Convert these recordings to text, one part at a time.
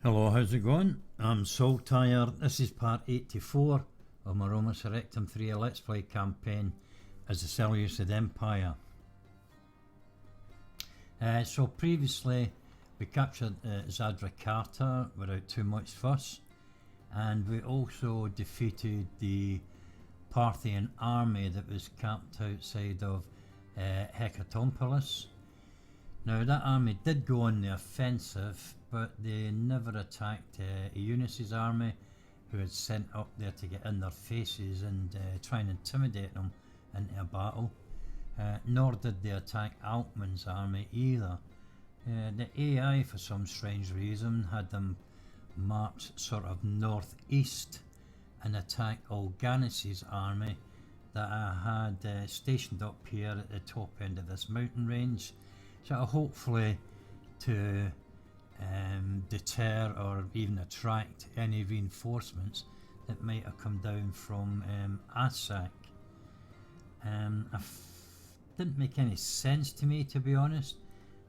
Hello, how's it going? I'm Saltire. This is part 84 of my Roma Surrectum 3 Let's Play campaign as the Seleucid Empire. So previously we captured Zadra Carter without too much fuss, and we also defeated the Parthian army that was camped outside of Hecatompolis. Now that army did go on the offensive, but they never attacked Eunice's army, who had sent up there to get in their faces and try and intimidate them into a battle. Nor did they attack Altman's army either. The AI, for some strange reason, had them march sort of northeast and attack Olganis's army that I had stationed up here at the top end of this mountain range, so hopefully to deter or even attract any reinforcements that might have come down from Asak. Didn't make any sense to me, to be honest,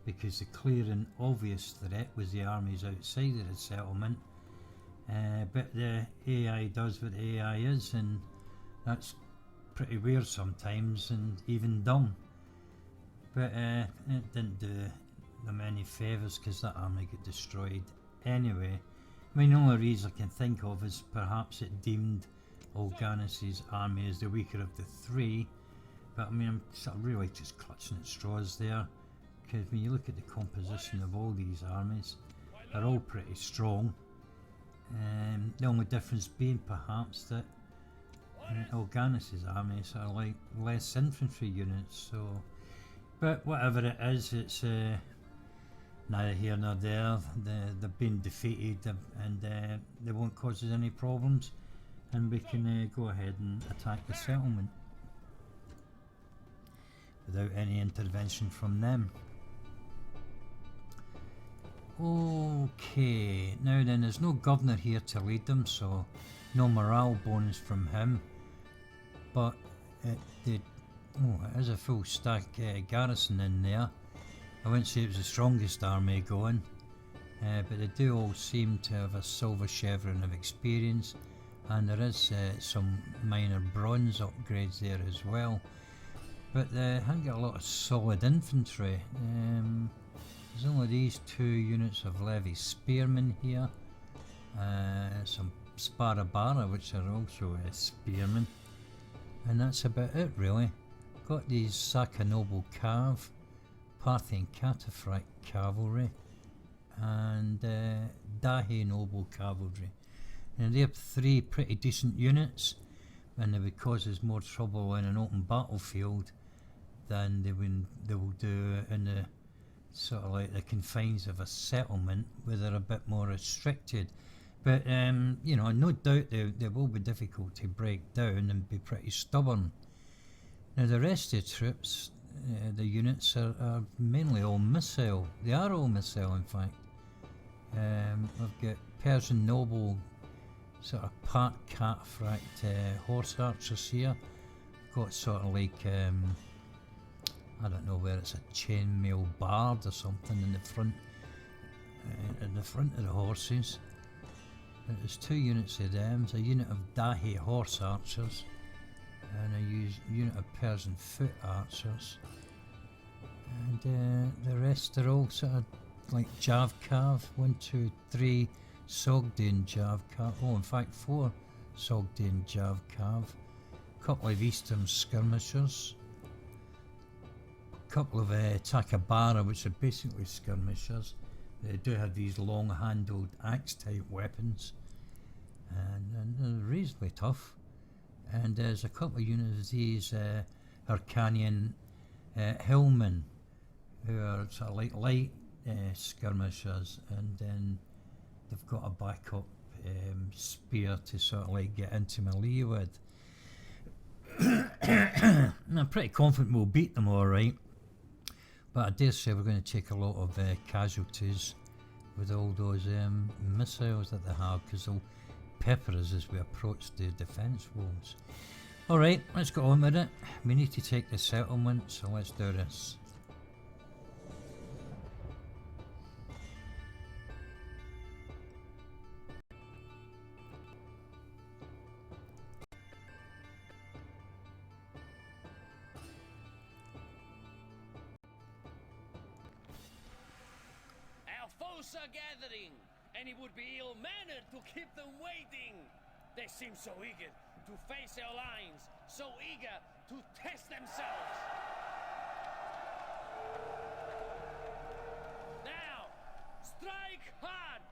because the clear and obvious threat was the armies outside of the settlement, but the AI does what the AI is, and that's pretty weird sometimes and even dumb. But it didn't do them any favours, because that army got destroyed anyway. I mean, the only reason I can think of is perhaps it deemed Olganis's army as the weaker of the three, but I mean, I'm sort of really just clutching at straws there, because when you look at the composition of all these armies, they're all pretty strong. The only difference being perhaps that Olganis's army is sort of like less infantry units, so. But whatever it is, it's neither here nor there. They've been defeated, and they won't cause us any problems, and we can go ahead and attack the settlement without any intervention from them. Okay, now then, there's no governor here to lead them, so no morale bonus from him, but it did. Oh, it is a full stack garrison in there. I wouldn't say it was the strongest army going, but they do all seem to have a silver chevron of experience, and there is some minor bronze upgrades there as well. But they haven't got a lot of solid infantry. There's only these two units of levy spearmen here, some sparabara, which are also spearmen, and that's about it really. Got these Sakanoble Cav, Parthian Cataphract Cavalry, and Dahe Noble Cavalry. And they're three pretty decent units, and they would cause us more trouble in an open battlefield than they will do in the sort of like the confines of a settlement where they're a bit more restricted. But you know, no doubt they will be difficult to break down and be pretty stubborn. Now the rest of the troops, the units are mainly all missile. They are all missile, in fact. I've got Persian noble sort of part cataphract horse archers here. Got sort of like I don't know where it's a chainmail bard or something in the front of the horses. There's two units of them. There's a unit of Dahe horse archers and a unit of Persian foot archers, and the rest are all sort of like Javcav. 1, 2, 3 Sogdian Javcav. Oh, in fact 4 Sogdian Javcav. Couple of eastern skirmishers. Couple of Takabara, which are basically skirmishers. They do have these long-handled axe-type weapons, and they're reasonably tough. And there's a couple of units of these Hyrcanian hillmen, who are sort of like light skirmishers, and then they've got a backup spear to sort of like get into melee with. I'm pretty confident we'll beat them alright, but I dare say we're going to take a lot of casualties with all those missiles that they have, because they'll pepper us as we approach the defence walls. Alright, let's go on with it. We need to take the settlement, so let's do this. troops are gathering, and it would be ill-mannered to keep them waiting. They seem so eager to face our lines, so eager to test themselves. Now, strike hard!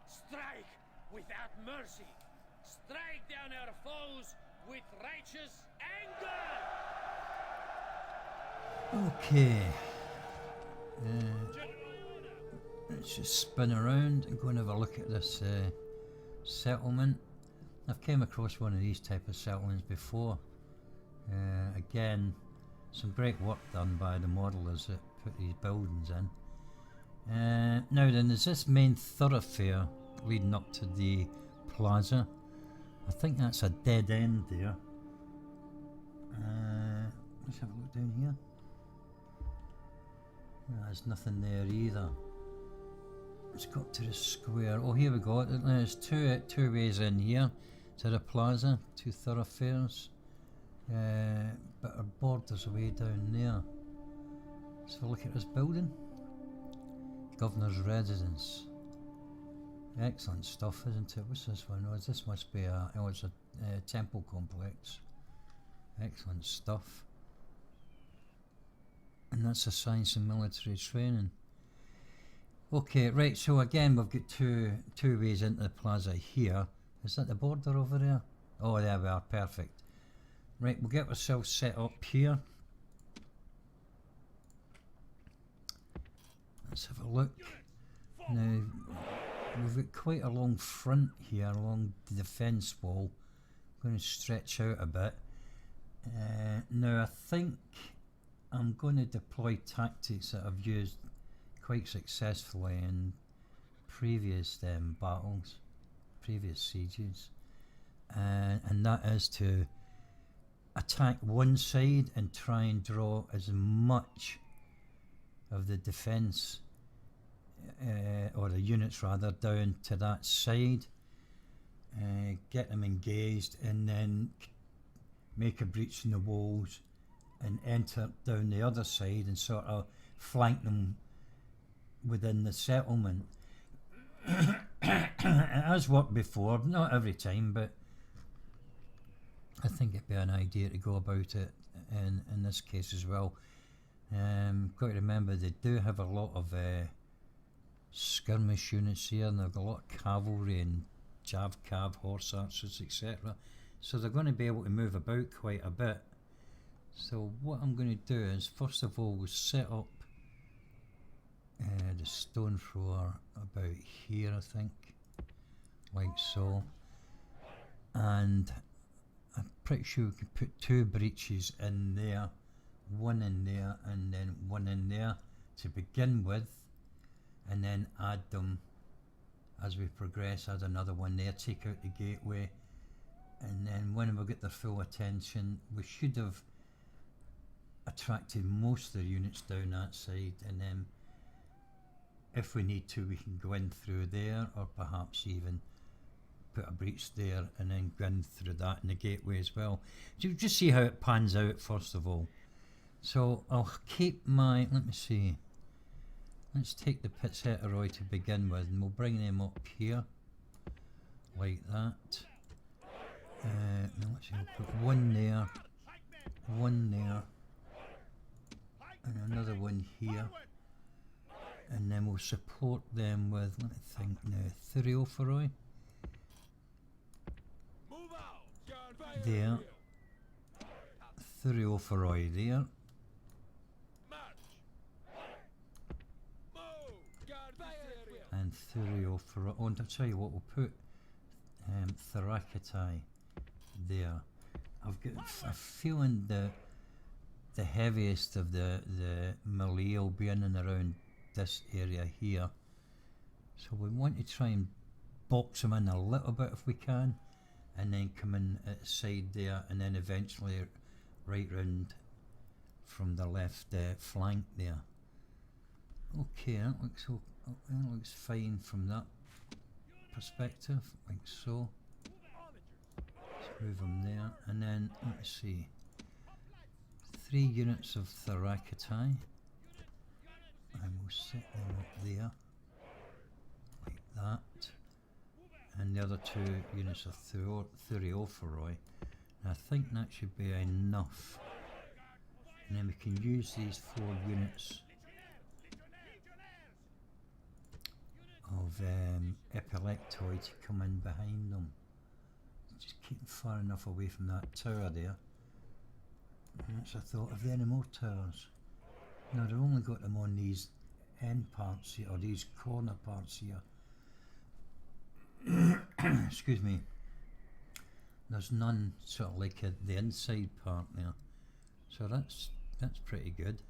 Strike without mercy! Strike down our foes with righteous anger! Okay. Let's just spin around and go and have a look at this settlement. I've came across one of these type of settlements before. Again, some great work done by the modelers that put these buildings in. Now then, there's this main thoroughfare leading up to the plaza. I think that's a dead end there. Let's have a look down here. There's nothing there either. Let's go up to the square. Oh, here we go. There's two ways in here to the plaza, two thoroughfares. But our border's way down there. Let's have a look at this building. Governor's residence. Excellent stuff, isn't it? What's this one? Oh, this must be it's a temple complex. Excellent stuff. And that's a science and military training. Okay, right, so again we've got two ways into the plaza here. Is that the border over there? Oh, there we are, perfect. Right, we'll get ourselves set up here. Let's have a look. Now, we've got quite a long front here along the defence wall. I'm going to stretch out a bit. Now, I think I'm going to deploy tactics that I've used quite successfully in previous battles, previous sieges, and that is to attack one side and try and draw as much of the defence, or the units rather, down to that side, get them engaged, and then make a breach in the walls and enter down the other side and sort of flank them within the settlement. It has worked before, not every time, but I think it'd be an idea to go about it in this case as well. Got to remember they do have a lot of skirmish units here, and they've got a lot of cavalry and cav, horse archers, etc. So they're going to be able to move about quite a bit. So what I'm going to do is, first of all, we'll set up the stone thrower about here, I think, like so. And I'm pretty sure we can put two breaches in there, one in there, and then one in there to begin with, and then add them as we progress. Add another one there, take out the gateway, and then when we get their full attention, we should have attracted most of the units down that side, and then if we need to, we can go in through there, or perhaps even put a breach there and then go in through that in the gateway as well. So just see how it pans out first of all. So I'll keep my, let me see, let's take the Pizzetta to begin with, and we'll bring them up here like that. Now let's see, we'll put one there, and another one here, and then we'll support them with, let me think now, Thureophoroi there, Thureophoroi there, and Thureophoroi, oh, and I'll tell you what, we'll put Theracetai there. I've got a feeling the heaviest of the melee will be in and around this area here, so we want to try and box them in a little bit if we can, and then come in at the side there, and then eventually right round from the left flank there. Okay, that looks fine from that perspective, like so. Let's move them there, and then let's see, 3 units of Theracetai, and we'll set them up there. other 2 units of Thureophoroi. I think that should be enough. And then we can use these 4 units of Epileptoi to come in behind them. Just keep them far enough away from that tower there. And that's a thought. Have they any more towers? No, they've only got them on these end parts here, or these corner parts here. Excuse me. There's none sort of like at the inside part there. So that's pretty good.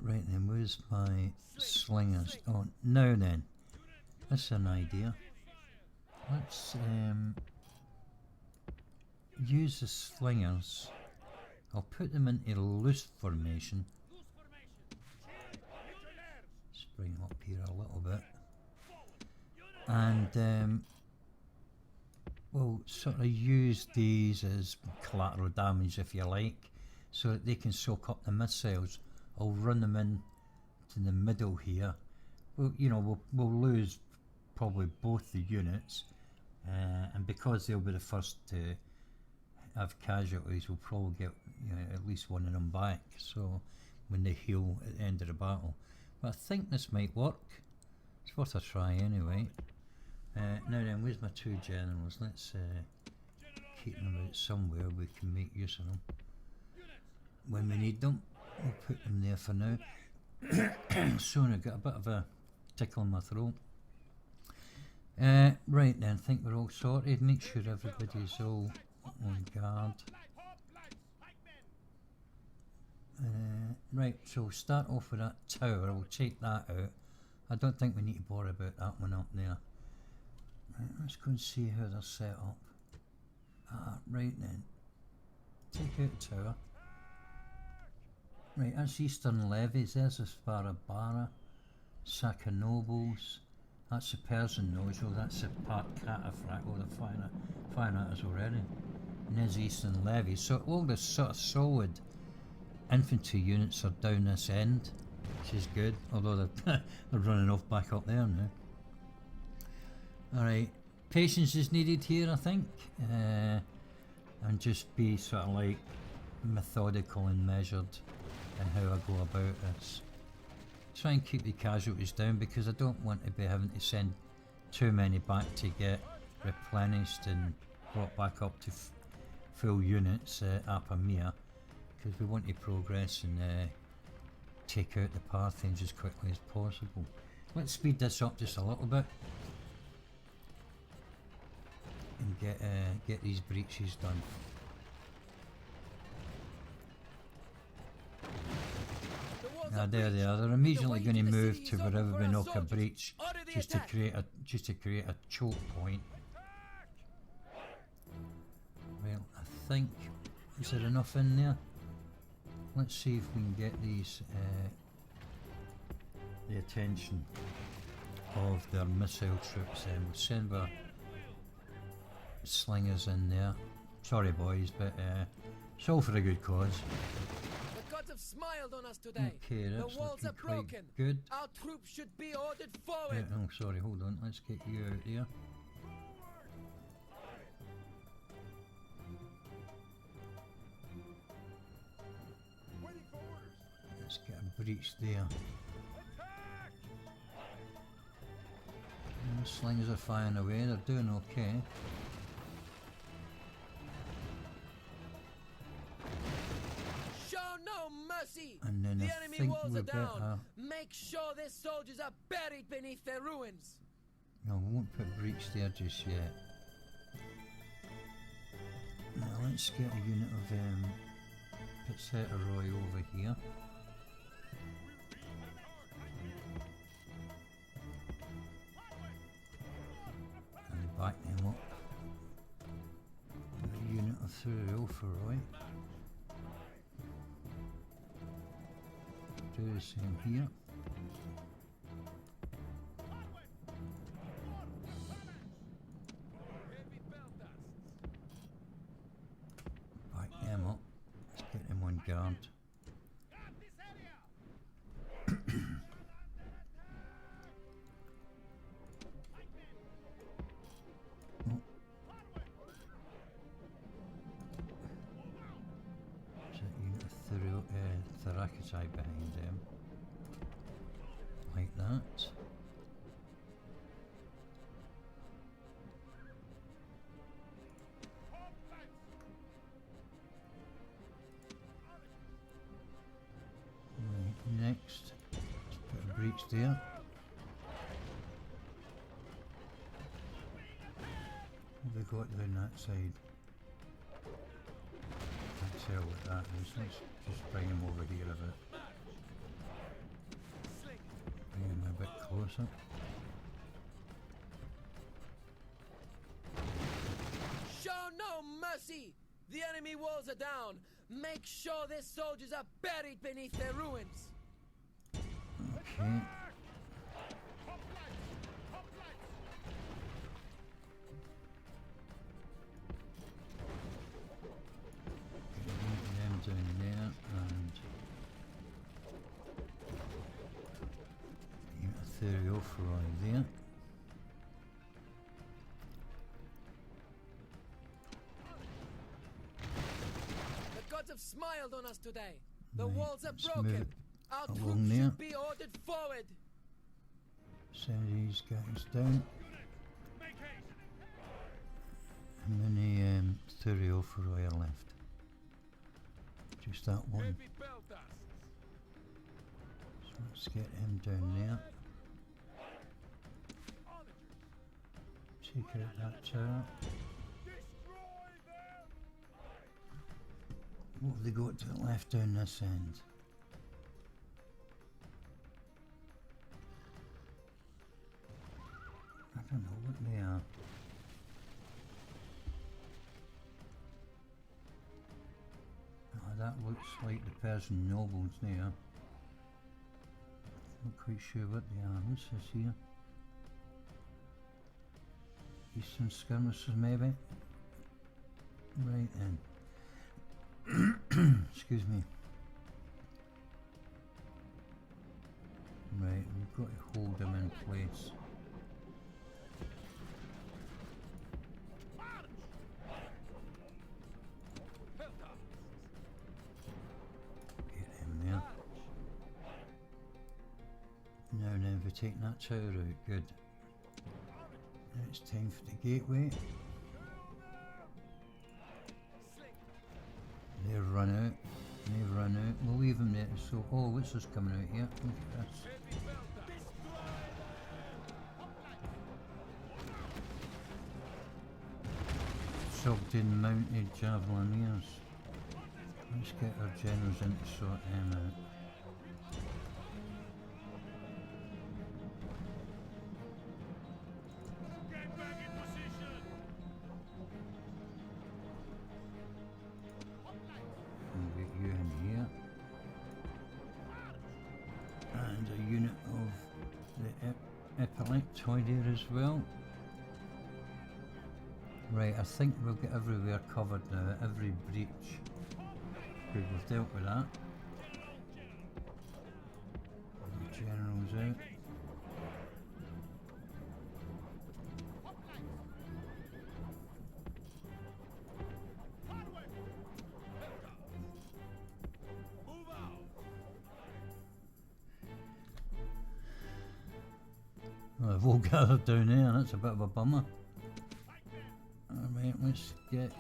Right then, where's my slingers? Oh, now then, that's an idea. Let's use the slingers. I'll put them into loose formation. Just bring them up here a little bit. And we'll sort of use these as collateral damage, if you like, so that they can soak up the missiles. I'll run them in to the middle here. Well, you know, we'll lose probably both the units, and because they'll be the first to have casualties, we'll probably get, you know, at least one of them back. So when they heal at the end of the battle, but I think this might work. It's worth a try anyway. Now then, where's my 2 generals? Let's keep them out somewhere we can make use of them when we need them. We'll put them there for now. Soon I got a bit of a tickle in my throat. Right then, I think we're all sorted. Make sure everybody's all on guard. Right, so we'll start off with that tower. We'll take that out. I don't think we need to bother about that one up there. Right, let's go and see how they're set up. Right then. Take out the tower. Right, that's Eastern Levies. There's Asparabara, Sakanobles. That's the Persian Nojo. That's the part Cataphracts. Oh, they're firing at us already. And there's Eastern Levies. So all the sort of solid infantry units are down this end, which is good. Although they're running off back up there now. Alright, patience is needed here, I think. And just be sort of like methodical and measured in how I go about this. Try and keep the casualties down, because I don't want to be having to send too many back to get replenished and brought back up to full units up Amir, because we want to progress and take out the Parthians as quickly as possible. Let's speed this up just a little bit and get these breaches done. There they are. They're immediately going to move to wherever we knock a breach, just to create a choke point. Well, I think, is there enough in there? Let's see if we can get these the attention of their missile troops. We'll send our slingers in there. Sorry boys, but it's all for a good cause. Smiled on us today. Okay, that's the walls are broken. Good. Our troops should be ordered forward. Oh, sorry, hold on. Let's get you out here. Let's get a breach there. The slingers are firing away. They're doing okay. And then the I enemy think walls we are down. better... Make sure their soldiers are buried beneath their ruins. No, we won't put breach there just yet. Now let's get a unit of Petseteroi over here. And back them up. A unit of Surrectum. Do the same here. Back them up. Let's get them on guard. that. Right, next, let's put a breach there. What have we got down that side? Can't tell what that is. Let's just bring him over here a bit. Bring him a bit closer. Show no mercy! The enemy walls are down. Make sure their soldiers are buried beneath their ruins. Okay. Get them down there and a Theophoroi there. The gods have smiled on us today. The Right, walls are let's broken. move Our along troops there. should be ordered forward. Send these guys down. How many Theophoroi are left? Just that one. So let's get him down there. Take out that tower. What have they got to the left down this end? I don't know what they are. Oh, that looks like the Persian nobles there. Not quite sure what they are. What's this here? Eastern skirmishers maybe? Right then. Excuse me. Right, we've got to hold them in place. Get him there. Now we're taking that tower out. Good. Now it's time for the gateway. They've run out. They've run out. We'll leave them there. So, oh, what's this coming out here? Look at this. Sogden mounted javelineers. Let's get our generals in to sort them out. And get you in here. And a unit of the epileptoid here as well. Right, I think we'll get everywhere covered now, every breach. Good, we've dealt with that. The general's out. Well, they've all gathered down there, that's a bit of a bummer. Alright, let's get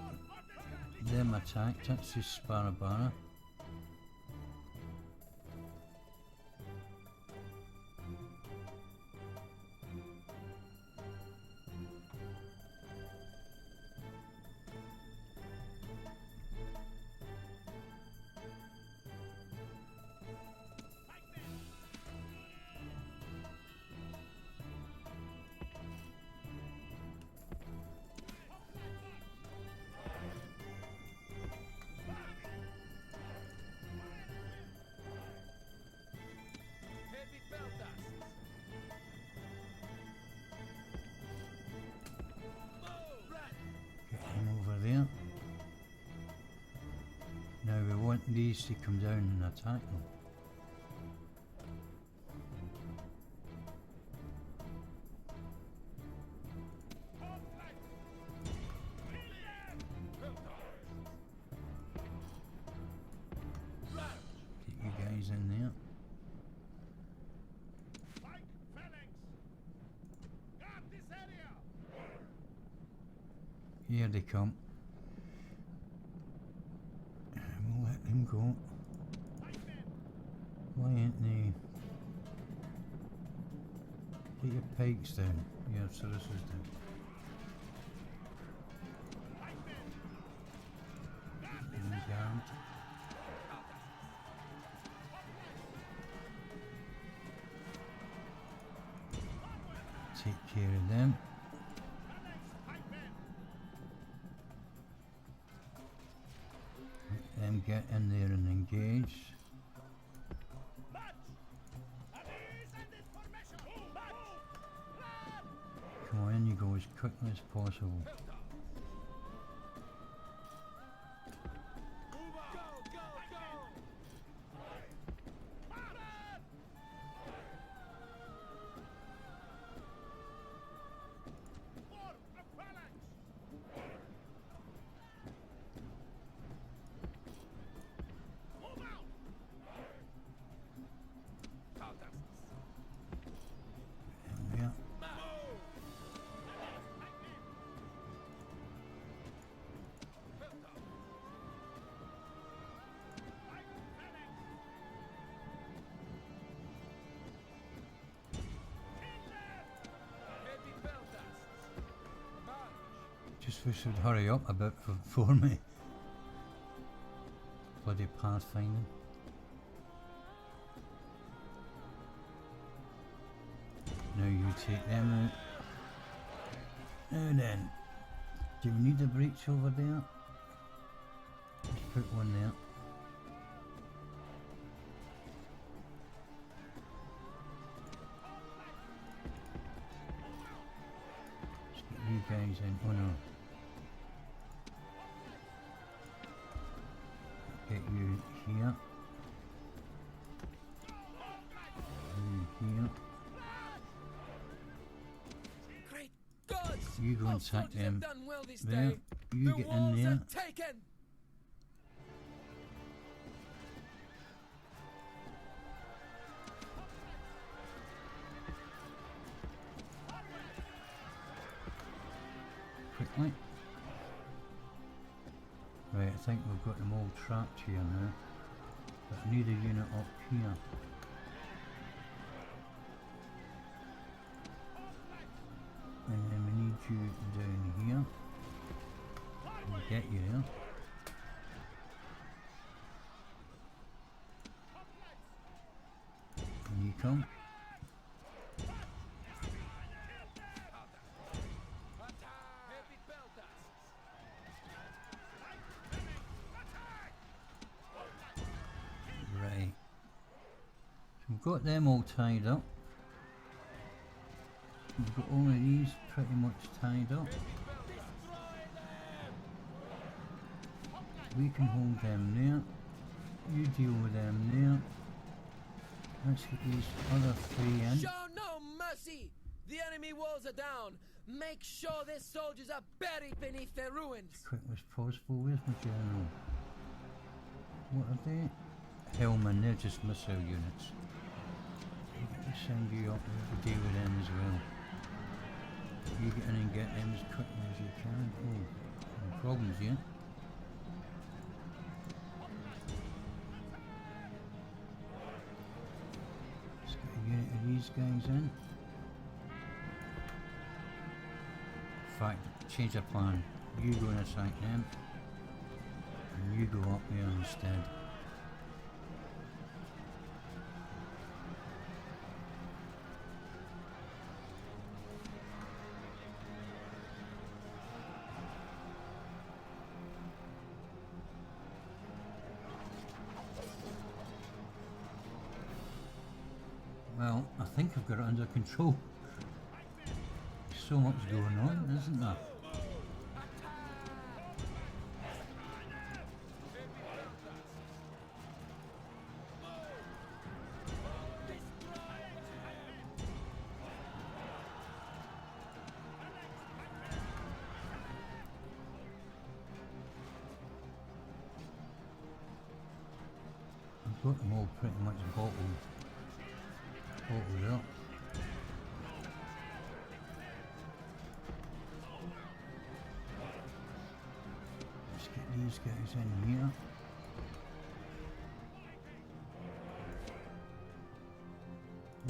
them attacked. That's just Sparabara. Get him over there. Now we want these to come down and attack them. Get you guys in there. Here they come. We'll let them go. Why ain't they? Get your pikes down. Yeah, so this is down. Guard. Take care of them. Let them get in there and engage. Come on, in you go as quickly as possible. Just wish they'd hurry up a bit for me. Bloody pathfinding. Now you take them out. Now then, do we need a breach over there? Let's put one there. Let's get you guys in. Oh no. Get you here. You here. Great gods! You go and Our attack soldiers have them. done well this There. day. You The get walls in there. are taken. Quickly. Right, I think we've got them all trapped here now. But I need a unit up here. And then we need you down here. We'll get you there. And you come. Right. So we've got them all tied up. We've got all of these pretty much tied up. We can hold them there. You deal with them there. Let's get these other three in. Show no mercy! The enemy walls are down. Make sure their soldiers are buried beneath their ruins. As quick as possible. Where's my general? What are they? Hellman, they're just missile units. We'll send you up there to deal with them as well. You get in and get them as quickly as you can. Oh, no problems yet. Let's get a unit of these guys in. In fact, change the plan. You go and attack them. And you go up there instead. Well, I think I've got it under control. So much going on, isn't there? I've got them all pretty much bottled up. these guys in here.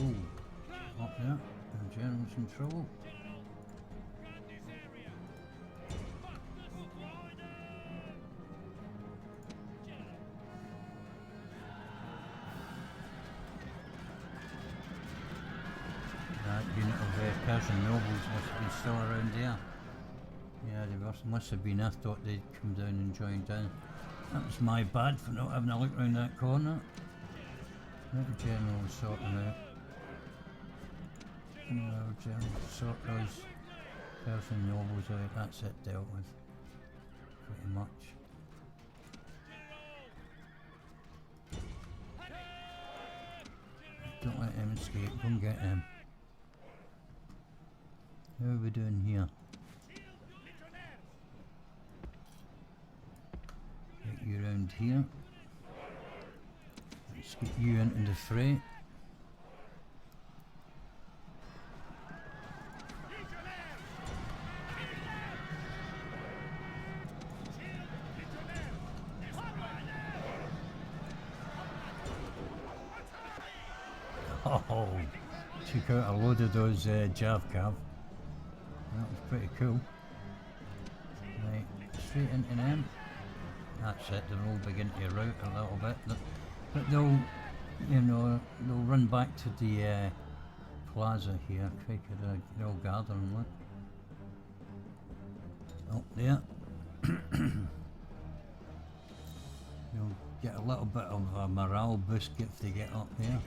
Oh, up there. The general's in trouble. That unit of Persian nobles must have been still around there. Yeah, they must have been. I thought they'd come down and joined in. That was my bad for not having a look round that corner. Let the general sort them out. No, general sort those Persian nobles out. That's it dealt with. Pretty much. Don't let him escape. Go and get him. How are we doing here? Get you around here. Let's get you into the fray. Oh, took out a load of those Jav Cav. That was pretty cool. Right, straight into them. That's it, they're all beginning to rout a little bit. But they'll, you know, they'll run back to the plaza here. Crikey, they're all gathering, look. Up there. You'll get a little bit of a morale boost if they get up there.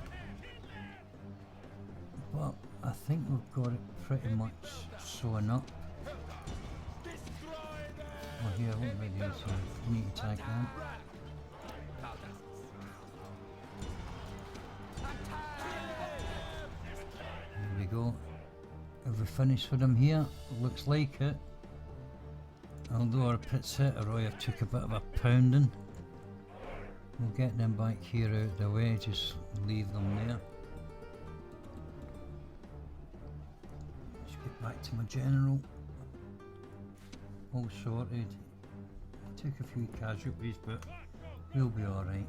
But I think we've got it pretty much sewn up. Oh here, what about these? We need to attack them. There we go. Have we finished with them here? Looks like it. Although our Pizzetta have took a bit of a pounding. We'll get them back here out of the way, just leave them there. Back to my general. All sorted. Took a few casualties, but we'll be alright.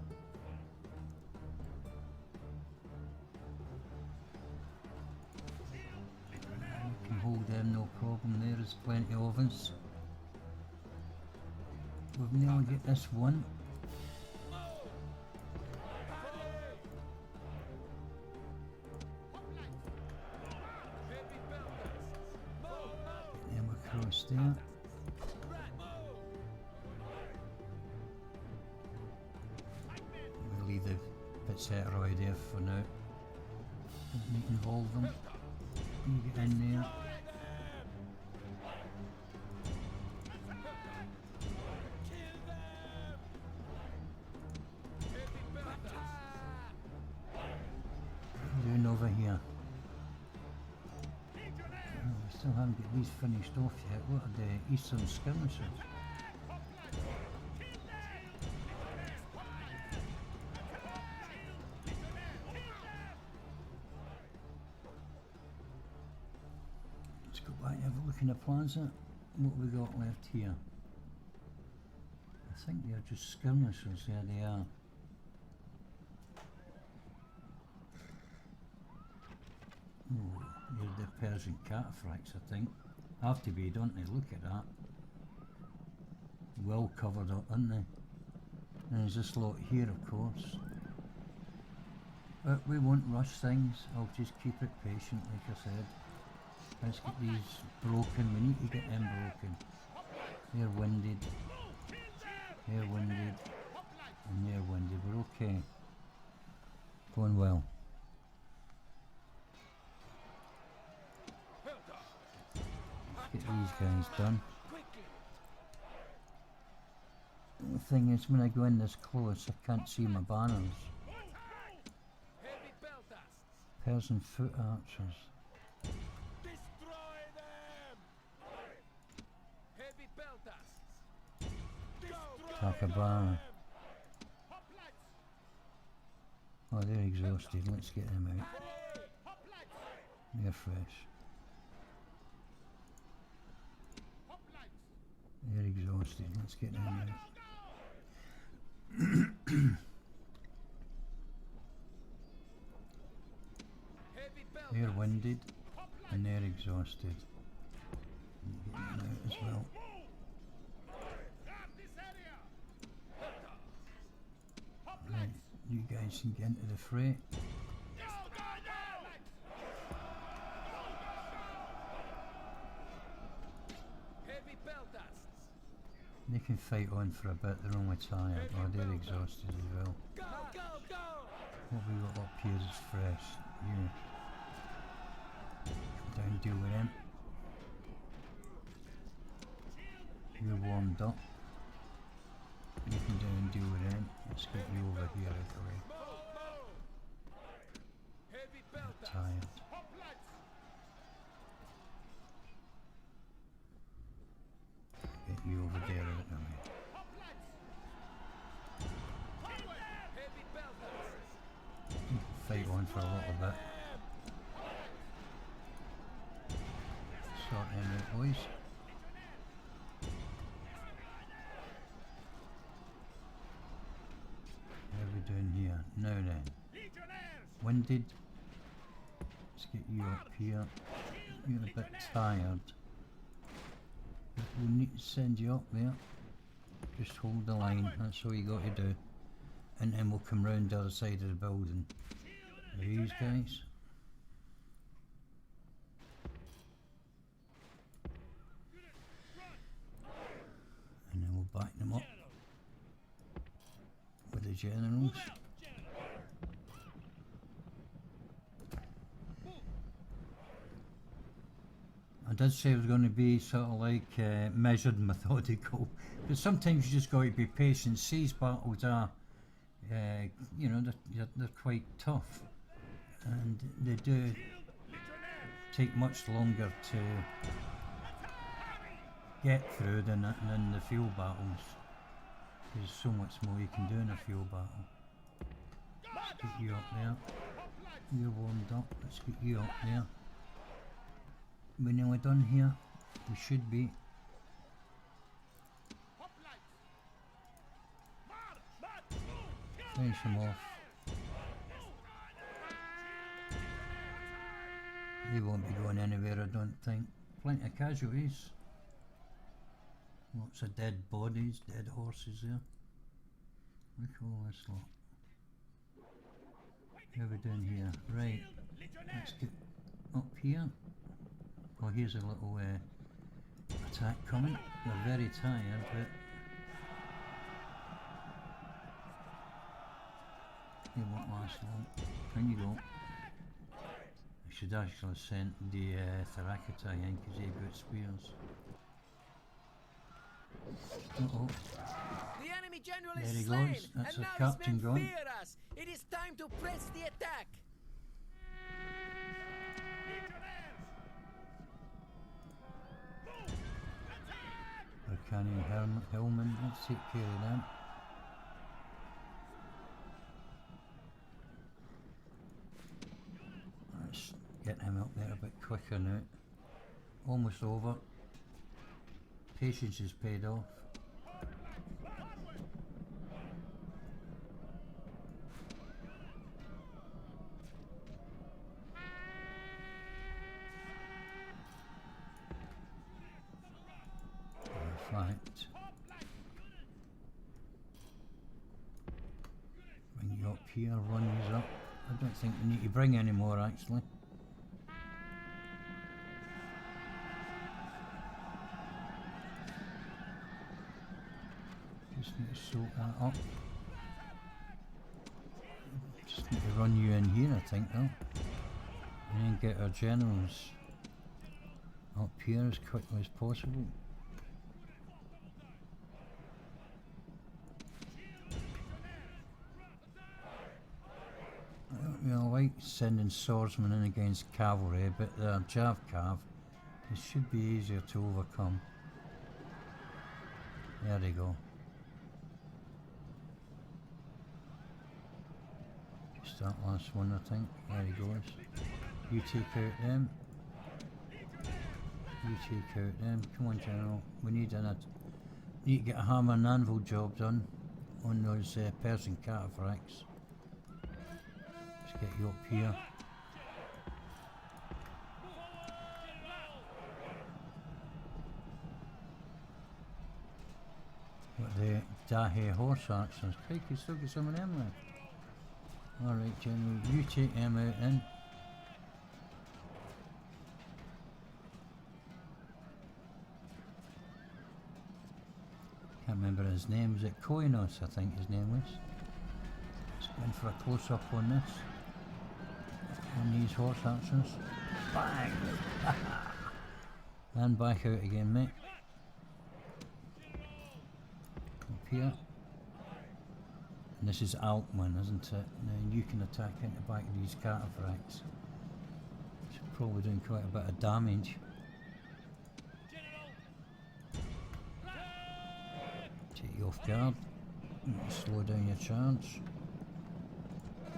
We can hold them, no problem. There's plenty of us. We've nearly got this one. There. We'll leave the Pizzetta there for now. Don't need to involve them. You get in there. What are we doing over here? Still haven't got these finished off yet. What are the eastern skirmishes? Let's go back and have a look in the plaza. What have we got left here? I think they're just skirmishes. There they are. Oh. You're the Persian cataphracts, I think. Have to be, don't they? Look at that. Well covered up, aren't they? And there's this lot here, of course. But we won't rush things. I'll just keep it patient, like I said. Let's get these broken. We need to get them broken. They're winded. They're winded. And they're winded. We're okay. Going well. Get these guys done. The thing is, when I go in this close, I can't see my banners. Persian foot archers. Takabara. Oh, they're exhausted. Let's get them out. They're fresh. They're exhausted. Let's get them out. They're winded and they're exhausted. Getting out as well. Right, you guys can get into the fray. They can fight on for a bit, they're only tired, or they're exhausted as well. What we got up here is fresh. You come down and deal with them. You're warmed up. You can down and deal with them. Let's get you over here out of the way. You're tired. Get you over there out of the way. You can fight on for a little bit. Sort them out, boys. How are we doing here? Now then. Winded. Let's get you up here. You're a bit tired. We'll need to send you up there. Just hold the line, that's all you got to do. And then we'll come round the other side of the building. These guys. And then we'll back them up with the generals. I did say it was going to be sort of like measured and methodical, but sometimes you just got to be patient. Siege battles are, you know, they're quite tough, and they do take much longer to get through than the field battles. There's so much more you can do in a field battle. Let's get you up there. You're warmed up. Let's get you up there. We're nearly done here. We should be. Finish them off. They won't be going anywhere, I don't think. Plenty of casualties. Lots of dead bodies, dead horses there. Look at all this lot. How are we doing here? Right. Let's get up here. Oh, here's a little attack coming. They're very tired, but they won't last long. In you go. I should actually have sent the Surrectum in because they've got spears. Uh-oh. The enemy general There is he slain, goes. That's and our now captain his men gone. fear us. It is time to press the attack. Reconquering Hellman, let's take care of them. Let's get him up there a bit quicker now. Almost over. Patience is paid off. Perfect. Bring you up here, run you up. I don't think we need to bring any more actually. Just need to sort that up. Just need to run you in here, I think, though. And then get our generals up here as quickly as possible. I like sending swordsmen in against cavalry, but they're Jav-Cav. It should be easier to overcome. There they go. Just that last one, I think. There he goes. You take out them. You take out them. Come on, General. We need to get a hammer and anvil job done. on those Persian cataphracts. Let's get you up here. Got the Dahe horse archers. Crikey, still got some of them left. Alright, General, you take them out then. Can't remember his name. Was it Koinos, I think his name was. Let's go in for a close up on this. On these horse archers. Bang! And back out again, mate. Up here. And this is Altman, isn't it? Now you can attack into the back of these cataphracts. It's probably doing quite a bit of damage. Take you off guard. Slow down your charge.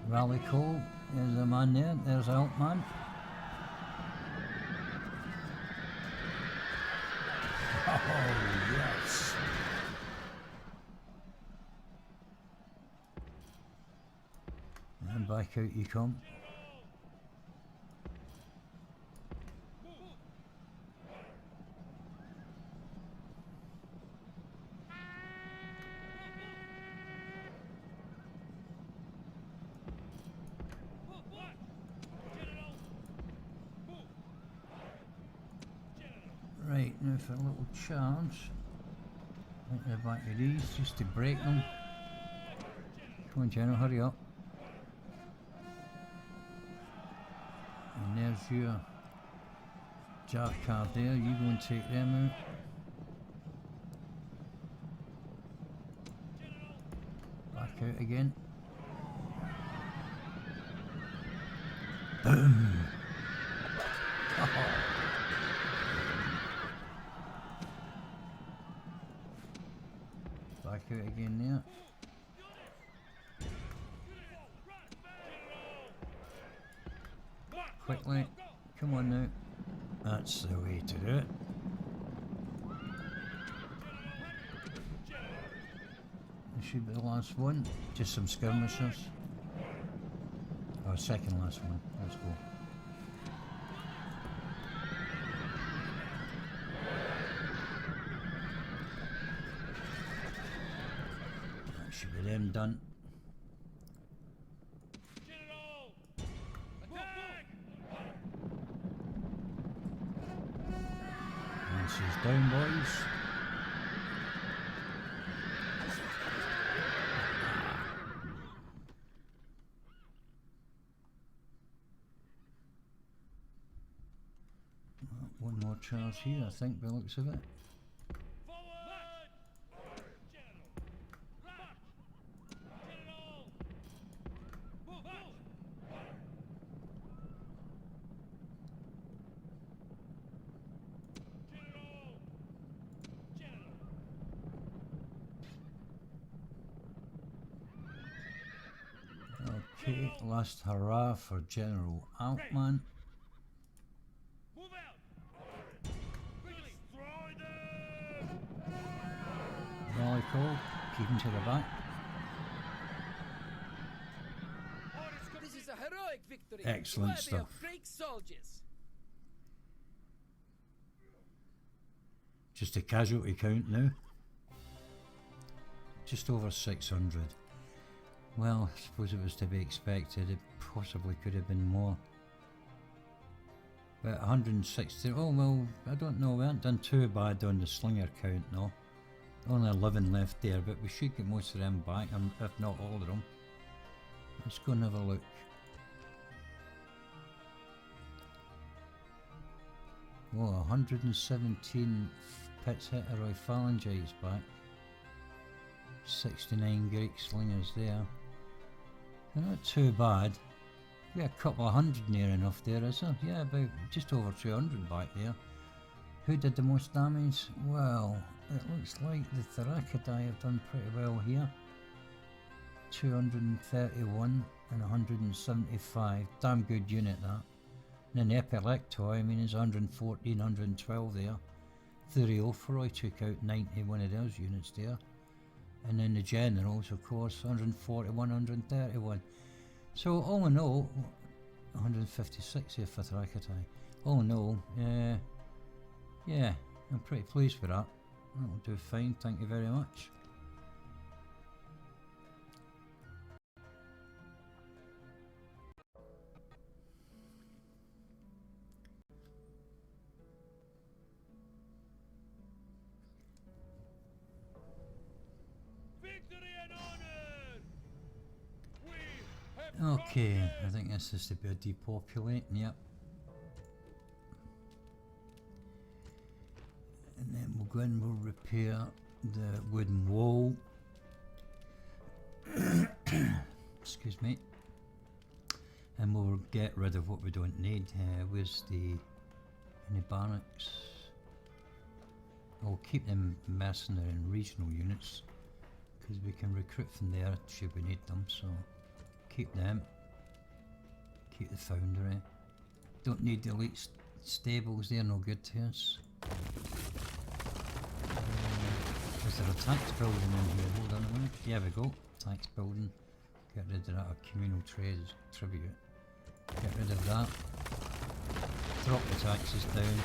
Rally call. There's a man there. There's Altman. Oh, yes. And back out you come. Right, now for a little charge. Into the back of these, just to break them. Come on, General, hurry up. And there's your jar card there, you go and take them out. Back out again. Boom! Back out again there. Quickly, come on now. That's the way to do it. This should be the last one. Just some skirmishers. Oh, second last one. Let's go. That should be them done. She's down, boys. One more charge here, I think, by the looks of it. Okay, last hurrah for General Altman. Rally call, keep him to the back. This is a heroic victory. Excellent Worthy stuff. of Greek soldiers. Just a casualty count now. Just over 600. Well, I suppose it was to be expected. It possibly could have been more. But 160. Oh well, I don't know. We haven't done too bad on the slinger count, no. Only 11 left there, but we should get most of them back, if not all of them. Let's go and have a look. Oh, 117 Pits Heteroi Phalangites back. 69 Greek slingers there. They're not too bad. We got a couple of hundred near enough there, is there? Yeah, about just over 200 back there. Who did the most damage? Well, it looks like the Thracidae have done pretty well here. 231 and 175. Damn good unit that. And then the Epilectoi, I mean, is 114, 112 there. The Riophoroi took out 91 of those units there. And then the generals, of course, 141, 131. So all in all, 156 here for Thracatai. All in all, yeah, I'm pretty pleased with that. That'll do fine, thank you very much. Victory and honor! We have Okay, I think this is to be depopulating, yep. And then we'll go in, we'll repair the wooden wall. Excuse me. And we'll get rid of what we don't need. Where's any barracks? I'll keep them mercenary and regional units because we can recruit from there should we need them, so keep them. Keep the foundry. Don't need the elite stables, they're no good to us. Is there a tax building in here? Hold on a minute. Yeah, we go. Tax building. Get rid of that communal trades tribute. Get rid of that. Drop the taxes down.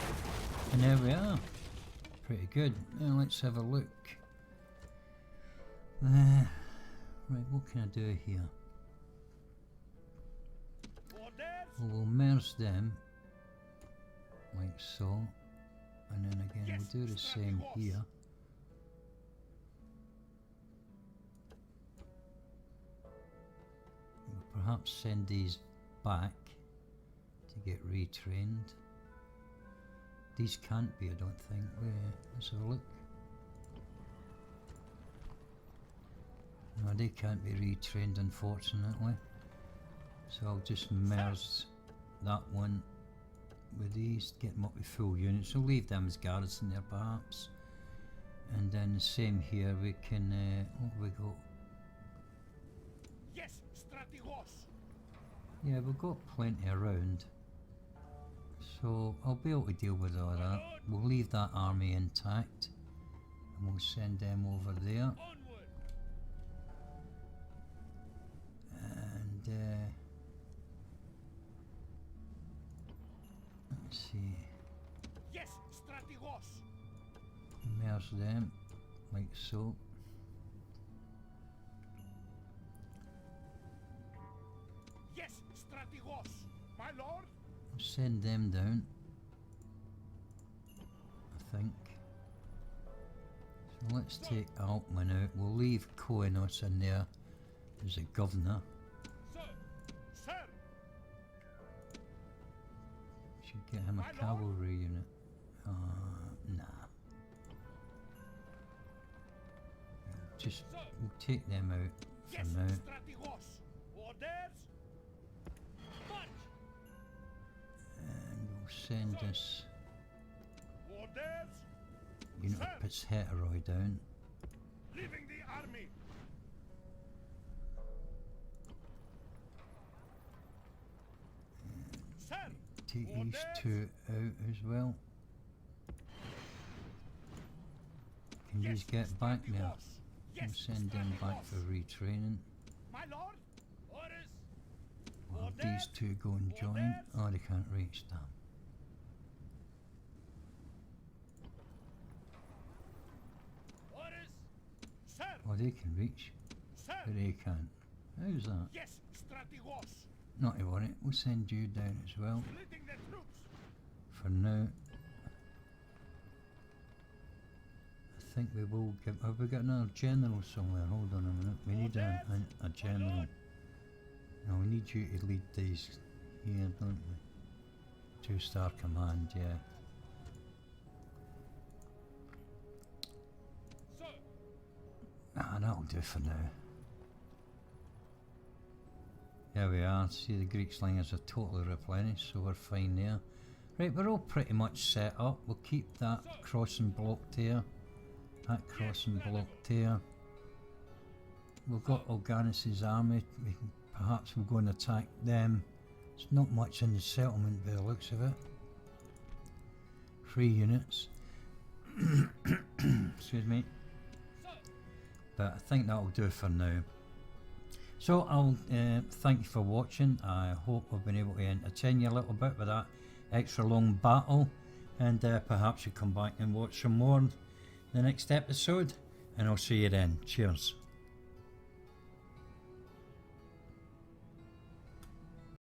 And there we are. Pretty good. Now let's have a look. Right, what can I do here? We'll merge them. Like so. And then again we'll do the same here. We'll perhaps send these back to get retrained. These can't be, I don't think. Let's have a look. No, they can't be retrained, unfortunately. So I'll just merge that one with these, get them up with full units. So leave them as garrison there, perhaps. And then the same here. We can. What have we got? Yes, strategos. Yeah, we've got plenty around. So I'll be able to deal with all that. We'll leave that army intact and we'll send them over there. Onward. And let's see. Yes, strategos. Merge them like so. Yes, strategos. My lord. Send them down, I think. So let's take Altman out. We'll leave Koinos in there as a governor. Sir. Sir. Should get him a cavalry unit. Nah. Just we'll take them out for now. Strategos. Orders. March. And we'll send this Orders. unit of Pisheteroi down. Leaving the army. Sir. Take these two out as well. Can these get back there? We'll send them back for retraining. My lord. Orders. We'll have these two go and join. Oh, they can't reach that. Orders. Sir. Oh, they can reach, Sir. but they can't. How's that? Yes, strategos. Not to worry, we'll send you down as well. Leading the troops. For now, I think we will give. Have we got another general somewhere? Hold on a minute. We need a general. No, we need you to lead these here, don't we? 2-star command, yeah. Sir. Ah, that'll do for now. There we are. See, the Greek slingers are totally replenished, so we're fine there. Right, we're all pretty much set up. We'll keep that crossing blocked here. That crossing blocked here. We've got Oganis's army. Perhaps we'll go and attack them. There's not much in the settlement by the looks of it. 3 units. Excuse me. but I think that'll do for now. So I'll thank you for watching. I hope I've been able to entertain you a little bit with that extra long battle, and perhaps you come back and watch some more in the next episode, and I'll see you then. Cheers.